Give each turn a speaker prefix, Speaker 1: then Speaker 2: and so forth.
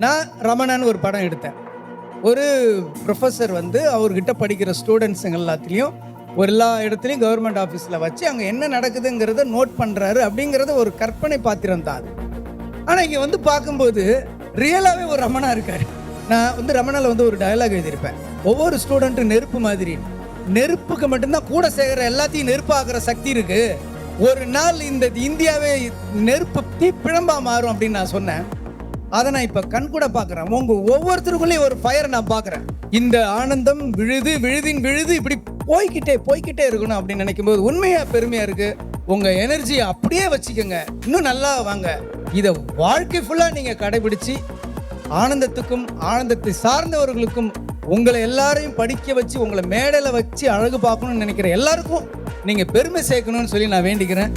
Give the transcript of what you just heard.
Speaker 1: நான் ரமணான்னு ஒரு படம் எடுத்தேன். ஒரு ப்ரொஃபஸர் வந்து அவர்கிட்ட படிக்கிற ஸ்டூடெண்ட்ஸுங்க எல்லாத்துலேயும் எல்லா இடத்துலையும் கவர்மெண்ட் ஆஃபீஸில் வச்சு அங்கே என்ன நடக்குதுங்கிறத நோட் பண்ணுறாரு அப்படிங்கிறது ஒரு கற்பனை பாத்திரம் தான் அது. ஆனால் இங்கே வந்து பார்க்கும்போது ரியலாகவே ஒரு ரமணா இருக்கார். நான் வந்து ரமணாவில் வந்து ஒரு டயலாக் எழுதியிருப்பேன். ஒவ்வொரு ஸ்டூடெண்ட்டும் நெருப்பு மாதிரி, நெருப்புக்கு மட்டும்தான் கூட சேர்கிற எல்லாத்தையும் நெருப்பாக்குற சக்தி இருக்கு. ஒரு நாள் இந்த இந்தியாவே நெருப்பு தீப்பிழம்பா மாறும் அப்படின்னு நான் சொன்னேன். அதை நான் இப்போ கண் கூட பார்க்குறேன். ஒவ்வொருத்தருக்குள்ளேயும் ஒரு ஃபயர் நான் பார்க்குறேன். இந்த ஆனந்தம் விழுது இப்படி போய்கிட்டே இருக்கணும் அப்படின்னு நினைக்கும் போது உண்மையாக பெருமையாக இருக்குது. உங்கள் எனர்ஜியை அப்படியே வச்சுக்கோங்க, இன்னும் நல்லா வாங்க. இதை வாழ்க்கை ஃபுல்லாக நீங்கள் கடைபிடிச்சு ஆனந்தத்துக்கும் ஆனந்தத்தை சார்ந்தவர்களுக்கும் உங்களை எல்லாரையும் படிக்க வச்சு உங்களை மேடையில் வச்சு அழகு பார்க்கணும்னு நினைக்கிற எல்லாருக்கும் நீங்கள் பெருமை சேர்க்கணும்னு சொல்லி நான் வேண்டிக்கிறேன்.